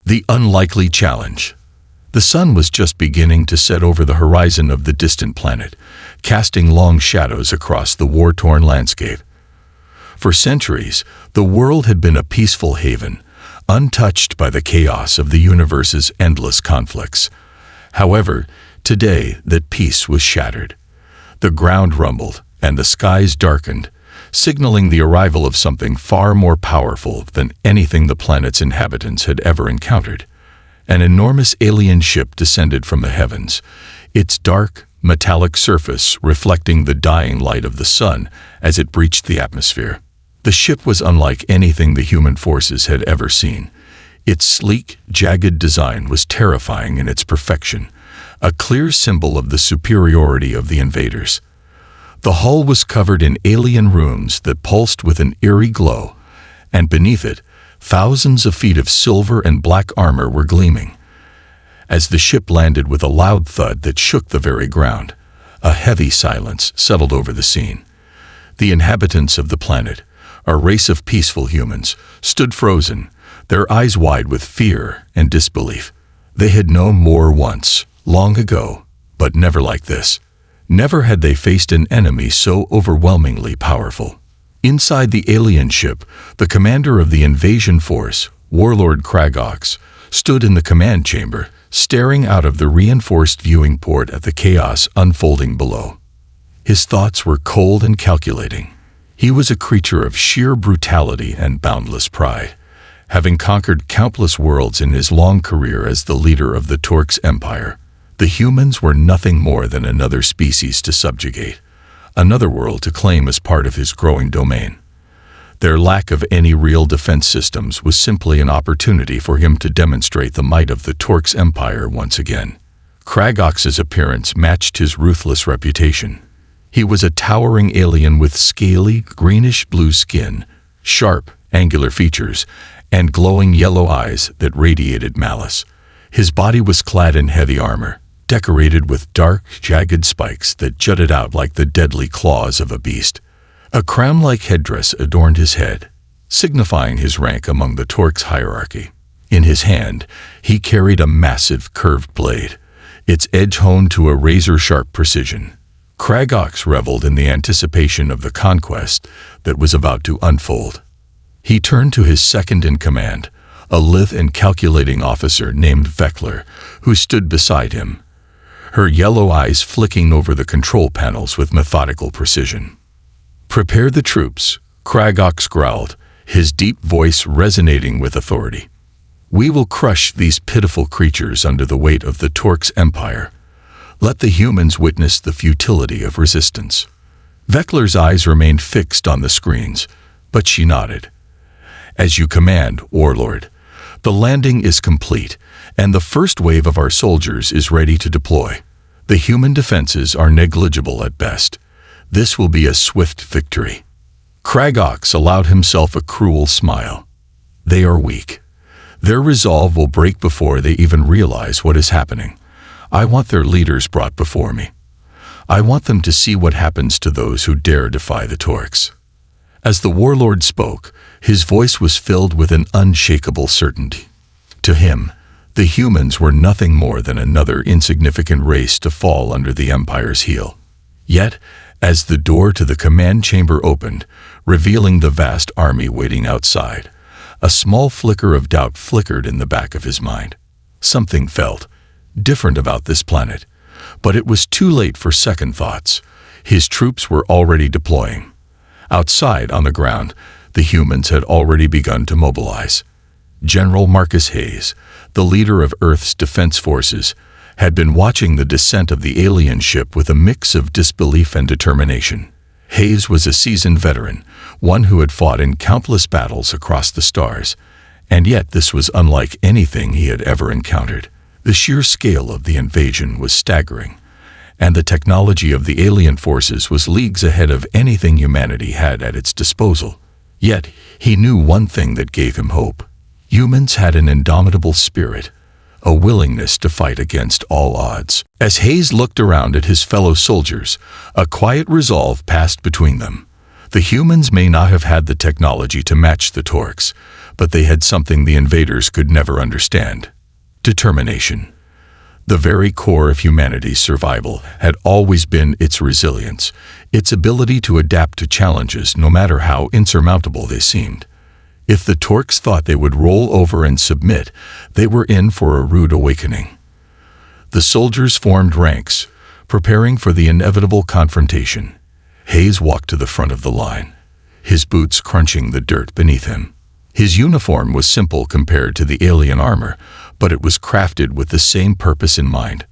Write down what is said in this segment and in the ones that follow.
The unlikely challenge. The sun was just beginning to set over the horizon of the distant planet, casting long shadows across the war-torn landscape. For centuries, the world had been a peaceful haven, untouched by the chaos of the universe's endless conflicts. However, today that peace was shattered. The ground rumbled, and the skies darkened, signaling the arrival of something far more powerful than anything the planet's inhabitants had ever encountered. An enormous alien ship descended from the heavens, its dark, metallic surface reflecting the dying light of the sun as it breached the atmosphere. The ship was unlike anything the human forces had ever seen. Its sleek, jagged design was terrifying in its perfection, a clear symbol of the superiority of the invaders. The hull was covered in alien runes that pulsed with an eerie glow, and beneath it, thousands of feet of silver and black armor were gleaming. As the ship landed with a loud thud that shook the very ground, a heavy silence settled over the scene. The inhabitants of the planet, a race of peaceful humans, stood frozen, their eyes wide with fear and disbelief. They had known war once, long ago, but never like this. Never had they faced an enemy so overwhelmingly powerful. Inside the alien ship, the commander of the invasion force, Warlord Kragox, stood in the command chamber, staring out of the reinforced viewing port at the chaos unfolding below. His thoughts were cold and calculating. He was a creature of sheer brutality and boundless pride, having conquered countless worlds in his long career as the leader of the Torx Empire. The humans were nothing more than another species to subjugate, another world to claim as part of his growing domain. Their lack of any real defense systems was simply an opportunity for him to demonstrate the might of the Torx Empire once again. Kragox's appearance matched his ruthless reputation. He was a towering alien with scaly, greenish-blue skin, sharp, angular features, and glowing yellow eyes that radiated malice. His body was clad in heavy armor, decorated with dark, jagged spikes that jutted out like the deadly claws of a beast. A crown-like headdress adorned his head, signifying his rank among the Torx hierarchy. In his hand, he carried a massive curved blade, its edge honed to a razor-sharp precision. Kragox reveled in the anticipation of the conquest that was about to unfold. He turned to his second-in-command, a lithe and calculating officer named Vekler, who stood beside him, her yellow eyes flicking over the control panels with methodical precision. "Prepare the troops," Kragox growled, his deep voice resonating with authority. "We will crush these pitiful creatures under the weight of the Torx Empire. Let the humans witness the futility of resistance." Vekler's eyes remained fixed on the screens, but she nodded. "As you command, Warlord. The landing is complete, and the first wave of our soldiers is ready to deploy. The human defenses are negligible at best. This will be a swift victory." Kragox allowed himself a cruel smile. "They are weak. Their resolve will break before they even realize what is happening. I want their leaders brought before me. I want them to see what happens to those who dare defy the Torx." As the warlord spoke, his voice was filled with an unshakable certainty. To him, the humans were nothing more than another insignificant race to fall under the Empire's heel. Yet, as the door to the command chamber opened, revealing the vast army waiting outside, a small flicker of doubt flickered in the back of his mind. Something felt different about this planet, but it was too late for second thoughts. His troops were already deploying. Outside, on the ground, the humans had already begun to mobilize. General Marcus Hayes, the leader of Earth's defense forces, had been watching the descent of the alien ship with a mix of disbelief and determination. Hayes was a seasoned veteran, one who had fought in countless battles across the stars, and yet this was unlike anything he had ever encountered. The sheer scale of the invasion was staggering, and the technology of the alien forces was leagues ahead of anything humanity had at its disposal. Yet, he knew one thing that gave him hope. Humans had an indomitable spirit, a willingness to fight against all odds. As Hayes looked around at his fellow soldiers, a quiet resolve passed between them. The humans may not have had the technology to match the Torx, but they had something the invaders could never understand: determination. The very core of humanity's survival had always been its resilience, its ability to adapt to challenges no matter how insurmountable they seemed. If the Torks thought they would roll over and submit, they were in for a rude awakening. The soldiers formed ranks, preparing for the inevitable confrontation. Hayes walked to the front of the line, his boots crunching the dirt beneath him. His uniform was simple compared to the alien armor, but it was crafted with the same purpose in mind: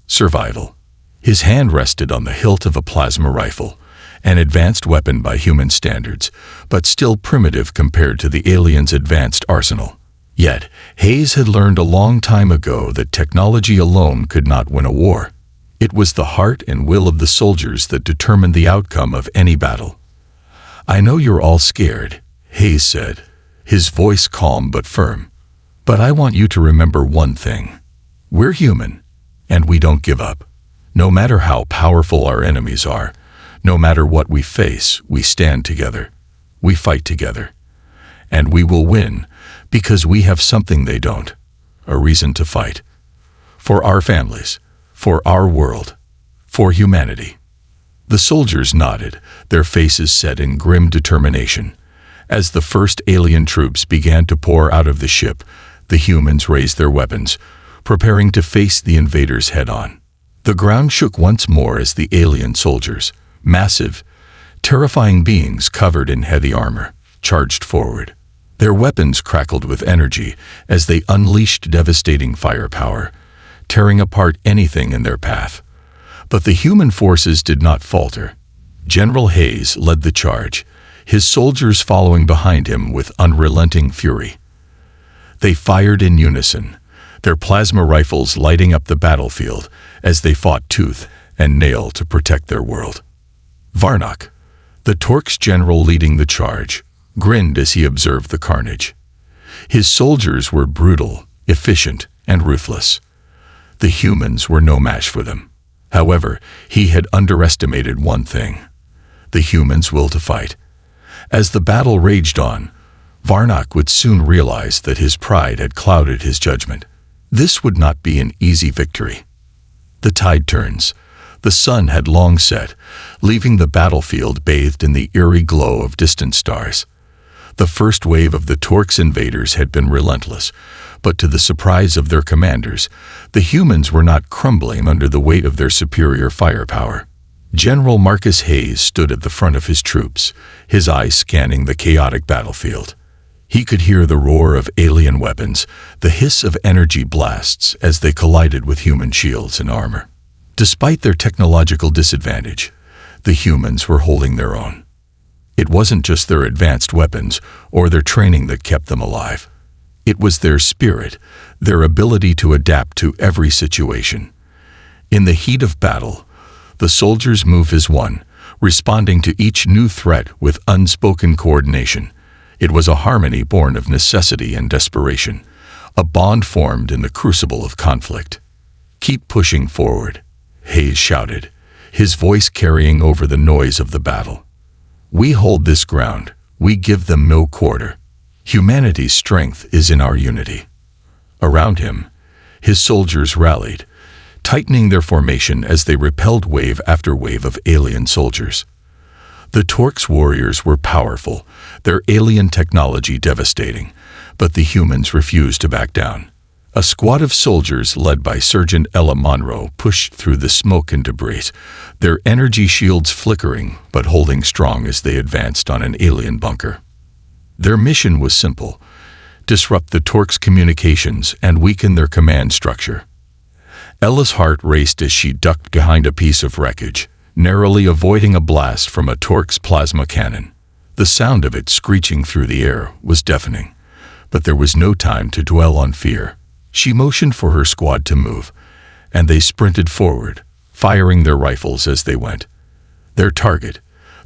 survival. His hand rested on the hilt of a plasma rifle, an advanced weapon by human standards, but still primitive compared to the aliens' advanced arsenal. Yet, Hayes had learned a long time ago that technology alone could not win a war. It was the heart and will of the soldiers that determined the outcome of any battle. "I know you're all scared," Hayes said, his voice calm but firm. "But I want you to remember one thing. We're human, and we don't give up. No matter how powerful our enemies are, no matter what we face, we stand together. We fight together. And we will win, because we have something they don't: a reason to fight. For our families, for our world, for humanity." The soldiers nodded, their faces set in grim determination. As the first alien troops began to pour out of the ship, the humans raised their weapons, preparing to face the invaders head-on. The ground shook once more as the alien soldiers, massive, terrifying beings covered in heavy armor, charged forward. Their weapons crackled with energy as they unleashed devastating firepower, tearing apart anything in their path. But the human forces did not falter. General Hayes led the charge, his soldiers following behind him with unrelenting fury. They fired in unison, their plasma rifles lighting up the battlefield as they fought tooth and nail to protect their world. Varnock, the Torks general leading the charge, grinned as he observed the carnage. His soldiers were brutal, efficient, and ruthless. The humans were no match for them. However, he had underestimated one thing: the humans' will to fight. As the battle raged on, Varnock would soon realize that his pride had clouded his judgment. This would not be an easy victory. The tide turns. The sun had long set, leaving the battlefield bathed in the eerie glow of distant stars. The first wave of the Torks invaders had been relentless, but to the surprise of their commanders, the humans were not crumbling under the weight of their superior firepower. General Marcus Hayes stood at the front of his troops, his eyes scanning the chaotic battlefield. He could hear the roar of alien weapons, the hiss of energy blasts as they collided with human shields and armor. Despite their technological disadvantage, the humans were holding their own. It wasn't just their advanced weapons or their training that kept them alive. It was their spirit, their ability to adapt to every situation. In the heat of battle, the soldiers moved as one, responding to each new threat with unspoken coordination. It was a harmony born of necessity and desperation, a bond formed in the crucible of conflict. "Keep pushing forward," Hayes shouted, his voice carrying over the noise of the battle. "We hold this ground. We give them no quarter. Humanity's strength is in our unity." Around him, his soldiers rallied, tightening their formation as they repelled wave after wave of alien soldiers. The Torks warriors were powerful, their alien technology devastating, but the humans refused to back down. A squad of soldiers led by Sergeant Ella Monroe pushed through the smoke and debris, their energy shields flickering but holding strong as they advanced on an alien bunker. Their mission was simple: disrupt the Torks' communications and weaken their command structure. Ella's heart raced as she ducked behind a piece of wreckage, narrowly avoiding a blast from a Torks plasma cannon. The sound of it screeching through the air was deafening, but there was no time to dwell on fear. She motioned for her squad to move, and they sprinted forward, firing their rifles as they went. Their target,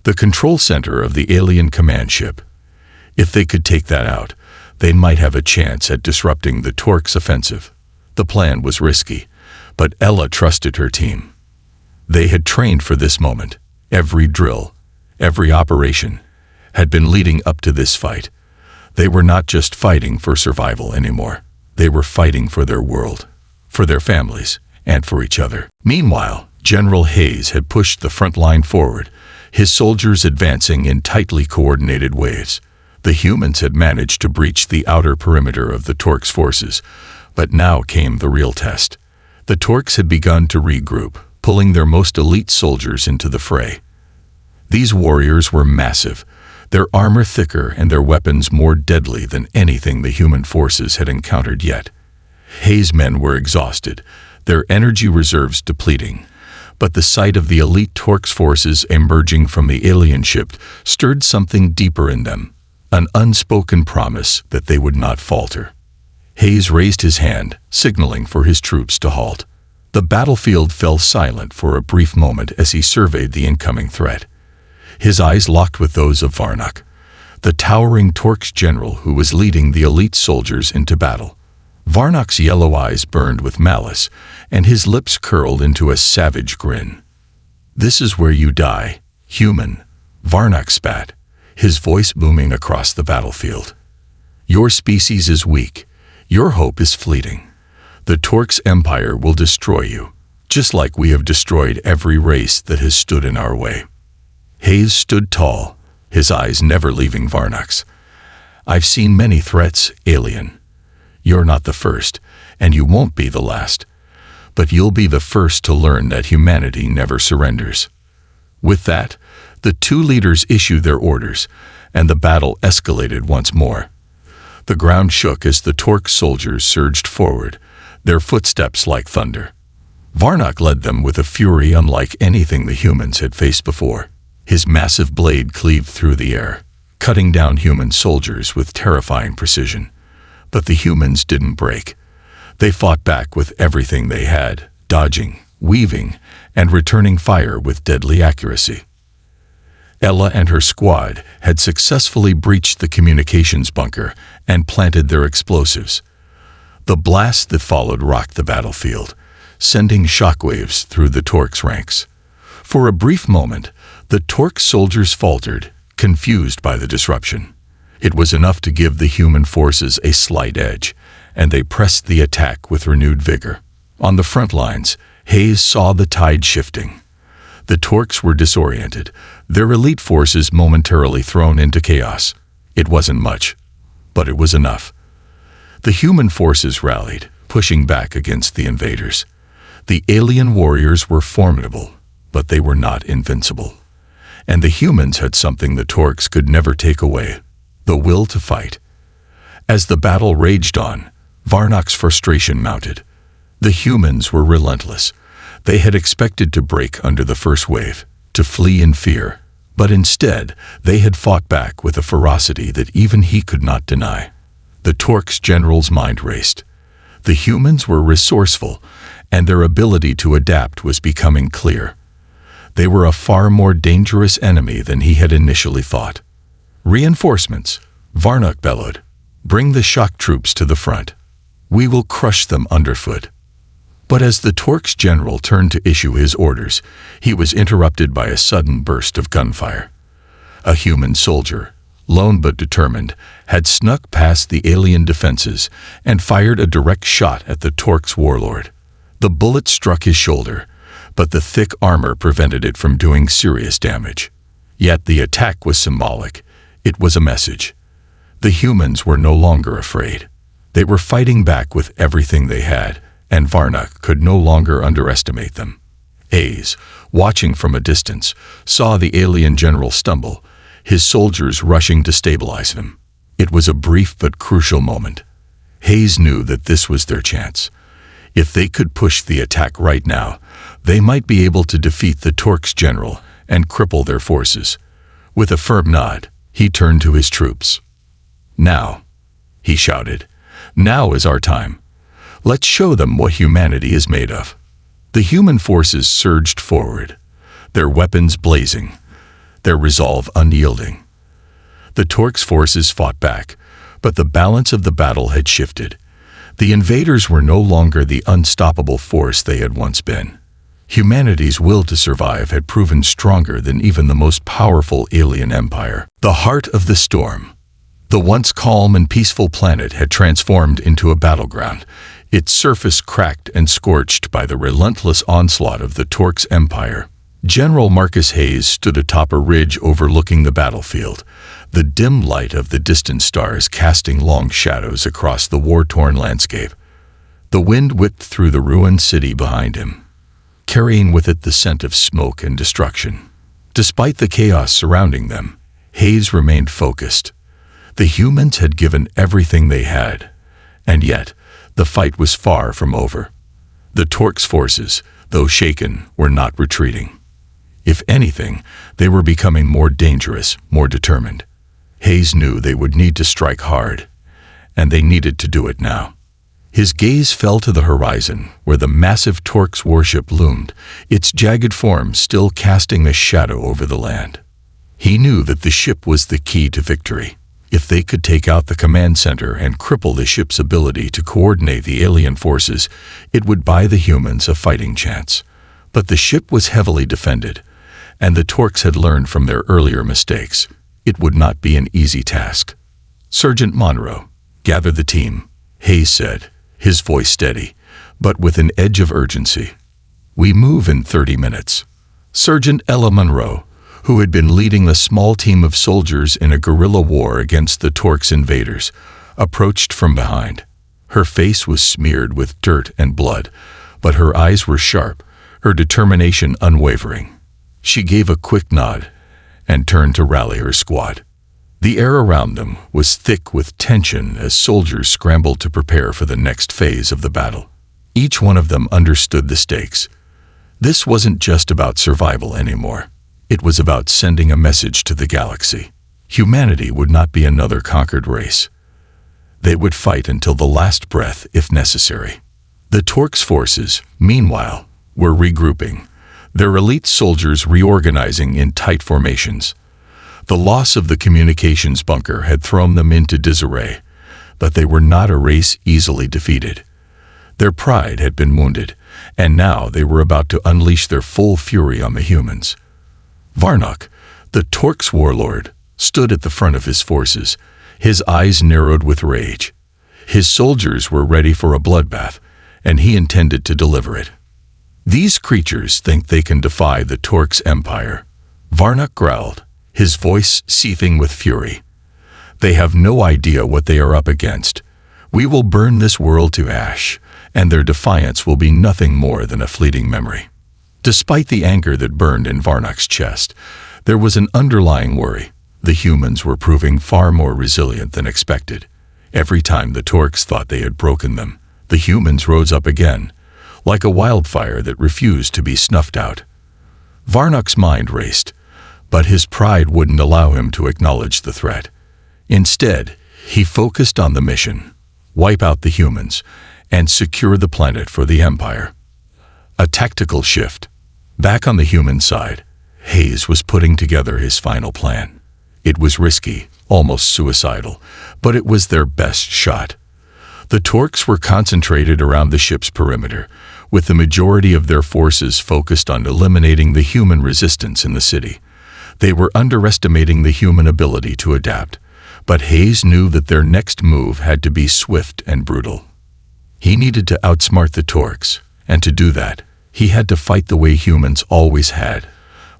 the control center of the alien command ship. If they could take that out, they might have a chance at disrupting the Torks' offensive. The plan was risky, but Ella trusted her team. They had trained for this moment. Every drill, every operation, had been leading up to this fight. They were not just fighting for survival anymore. They were fighting for their world, for their families, and for each other. Meanwhile, General Hayes had pushed the front line forward, his soldiers advancing in tightly coordinated waves. The humans had managed to breach the outer perimeter of the Torque's forces, but now came the real test. The Torques had begun to regroup, pulling their most elite soldiers into the fray. These warriors were massive, their armor thicker and their weapons more deadly than anything the human forces had encountered yet. Hayes' men were exhausted, their energy reserves depleting, but the sight of the elite Torque's forces emerging from the alien ship stirred something deeper in them, an unspoken promise that they would not falter. Hayes raised his hand, signaling for his troops to halt. The battlefield fell silent for a brief moment as he surveyed the incoming threat. His eyes locked with those of Varnock, the towering Torque's general who was leading the elite soldiers into battle. Varnock's yellow eyes burned with malice, and his lips curled into a savage grin. "This is where you die, human," Varnock spat, his voice booming across the battlefield. "Your species is weak. Your hope is fleeting. The Torque's empire will destroy you, just like we have destroyed every race that has stood in our way." Hayes stood tall, his eyes never leaving Varnock's. "I've seen many threats, alien. You're not the first, and you won't be the last. But you'll be the first to learn that humanity never surrenders." With that, the two leaders issued their orders, and the battle escalated once more. The ground shook as the Torque soldiers surged forward, their footsteps like thunder. Varnock led them with a fury unlike anything the humans had faced before. His massive blade cleaved through the air, cutting down human soldiers with terrifying precision. But the humans didn't break. They fought back with everything they had, dodging, weaving, and returning fire with deadly accuracy. Ella and her squad had successfully breached the communications bunker and planted their explosives. The blast that followed rocked the battlefield, sending shockwaves through the Torque's ranks. For a brief moment, the Torque soldiers faltered, confused by the disruption. It was enough to give the human forces a slight edge, and they pressed the attack with renewed vigor. On the front lines, Hayes saw the tide shifting. The Torques were disoriented, their elite forces momentarily thrown into chaos. It wasn't much, but it was enough. The human forces rallied, pushing back against the invaders. The alien warriors were formidable, but they were not invincible. And the humans had something the Torques could never take away: the will to fight. As the battle raged on, Varnock's frustration mounted. The humans were relentless. They had expected to break under the first wave, to flee in fear, but instead they had fought back with a ferocity that even he could not deny. The Torque's general's mind raced. The humans were resourceful, and their ability to adapt was becoming clear. They were a far more dangerous enemy than he had initially thought. "Reinforcements," Varnock bellowed. "Bring the shock troops to the front. We will crush them underfoot." But as the Torque's general turned to issue his orders, he was interrupted by a sudden burst of gunfire. A human soldier, lone but determined, had snuck past the alien defenses and fired a direct shot at the Torque's warlord. The bullet struck his shoulder, but the thick armor prevented it from doing serious damage. Yet the attack was symbolic. It was a message. The humans were no longer afraid. They were fighting back with everything they had, and Varnock could no longer underestimate them. Hayes, watching from a distance, saw the alien general stumble, his soldiers rushing to stabilize him. It was a brief but crucial moment. Hayes knew that this was their chance. If they could push the attack right now, they might be able to defeat the Torque's general and cripple their forces. With a firm nod, he turned to his troops. "Now," he shouted, "now is our time. Let's show them what humanity is made of." The human forces surged forward, their weapons blazing, their resolve unyielding. The Torque's forces fought back, but the balance of the battle had shifted. The invaders were no longer the unstoppable force they had once been. Humanity's will to survive had proven stronger than even the most powerful alien empire. The heart of the storm. The once calm and peaceful planet had transformed into a battleground, its surface cracked and scorched by the relentless onslaught of the Torx Empire. General Marcus Hayes stood atop a ridge overlooking the battlefield, the dim light of the distant stars casting long shadows across the war-torn landscape. The wind whipped through the ruined city behind him, carrying with it the scent of smoke and destruction. Despite the chaos surrounding them, Hayes remained focused. The humans had given everything they had, and yet the fight was far from over. The Torx forces, though shaken, were not retreating. If anything, they were becoming more dangerous, more determined. Hayes knew they would need to strike hard, and they needed to do it now. His gaze fell to the horizon, where the massive Torx warship loomed, its jagged form still casting a shadow over the land. He knew that the ship was the key to victory. If they could take out the command center and cripple the ship's ability to coordinate the alien forces, it would buy the humans a fighting chance. But the ship was heavily defended, and the Torx had learned from their earlier mistakes. It would not be an easy task. "Sergeant Monroe, gather the team," Hayes said, his voice steady, but with an edge of urgency. "We move in 30 minutes. Sergeant Ella Monroe, who had been leading a small team of soldiers in a guerrilla war against the Torx invaders, approached from behind. Her face was smeared with dirt and blood, but her eyes were sharp, her determination unwavering. She gave a quick nod and turned to rally her squad. The air around them was thick with tension as soldiers scrambled to prepare for the next phase of the battle. Each one of them understood the stakes. This wasn't just about survival anymore. It was about sending a message to the galaxy. Humanity would not be another conquered race. They would fight until the last breath if necessary. The Torx forces, meanwhile, were regrouping, their elite soldiers reorganizing in tight formations. The loss of the communications bunker had thrown them into disarray, but they were not a race easily defeated. Their pride had been wounded, and now they were about to unleash their full fury on the humans. Varnock, the Torx warlord, stood at the front of his forces, his eyes narrowed with rage. His soldiers were ready for a bloodbath, and he intended to deliver it. "These creatures think they can defy the Torx Empire," Varnock growled, his voice seething with fury. "They have no idea what they are up against. We will burn this world to ash, and their defiance will be nothing more than a fleeting memory." Despite the anger that burned in Varnock's chest, there was an underlying worry. The humans were proving far more resilient than expected. Every time the Torx thought they had broken them, the humans rose up again, like a wildfire that refused to be snuffed out. Varnock's mind raced, but his pride wouldn't allow him to acknowledge the threat. Instead, he focused on the mission: wipe out the humans and secure the planet for the Empire. A tactical shift. Back on the human side, Hayes was putting together his final plan. It was risky, almost suicidal, but it was their best shot. The Torx were concentrated around the ship's perimeter, with the majority of their forces focused on eliminating the human resistance in the city. They were underestimating the human ability to adapt, but Hayes knew that their next move had to be swift and brutal. He needed to outsmart the Torx, and to do that, he had to fight the way humans always had,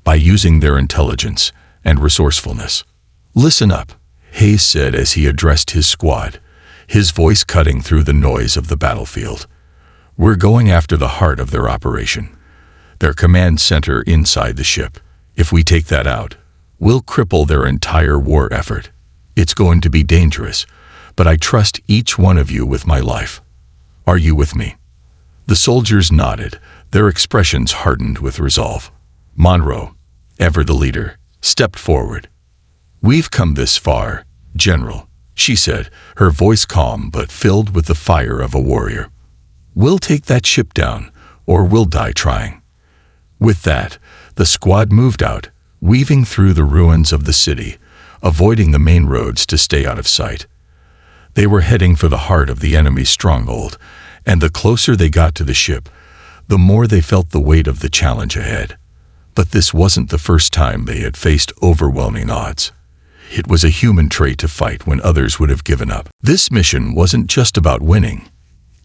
by using their intelligence and resourcefulness. "Listen up," Hayes said as he addressed his squad, his voice cutting through the noise of the battlefield. "We're going after the heart of their operation, their command center inside the ship. If we take that out, we'll cripple their entire war effort. It's going to be dangerous, but I trust each one of you with my life. Are you with me?" The soldiers nodded, their expressions hardened with resolve. Monroe, ever the leader, stepped forward. "We've come this far, General," she said, her voice calm but filled with the fire of a warrior. "We'll take that ship down, or we'll die trying." With that, the squad moved out, weaving through the ruins of the city, avoiding the main roads to stay out of sight. They were heading for the heart of the enemy's stronghold, and the closer they got to the ship, the more they felt the weight of the challenge ahead. But this wasn't the first time they had faced overwhelming odds. It was a human trait to fight when others would have given up. This mission wasn't just about winning.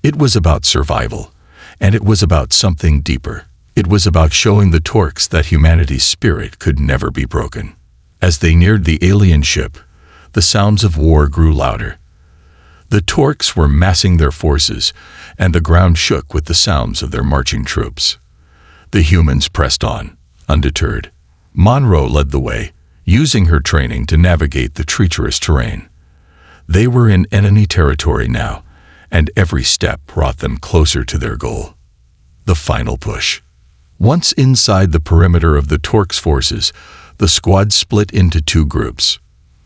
It was about survival, and it was about something deeper. It was about showing the Torks that humanity's spirit could never be broken. As they neared the alien ship, the sounds of war grew louder. The Torks were massing their forces, and the ground shook with the sounds of their marching troops. The humans pressed on, undeterred. Monroe led the way, using her training to navigate the treacherous terrain. They were in enemy territory now, and every step brought them closer to their goal. The final push. Once inside the perimeter of the Torks' forces, the squad split into two groups.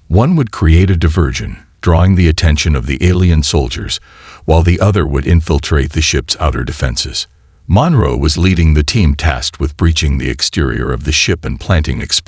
One would create a diversion, drawing the attention of the alien soldiers, while the other would infiltrate the ship's outer defenses. Monroe was leading the team tasked with breaching the exterior of the ship and planting explosives.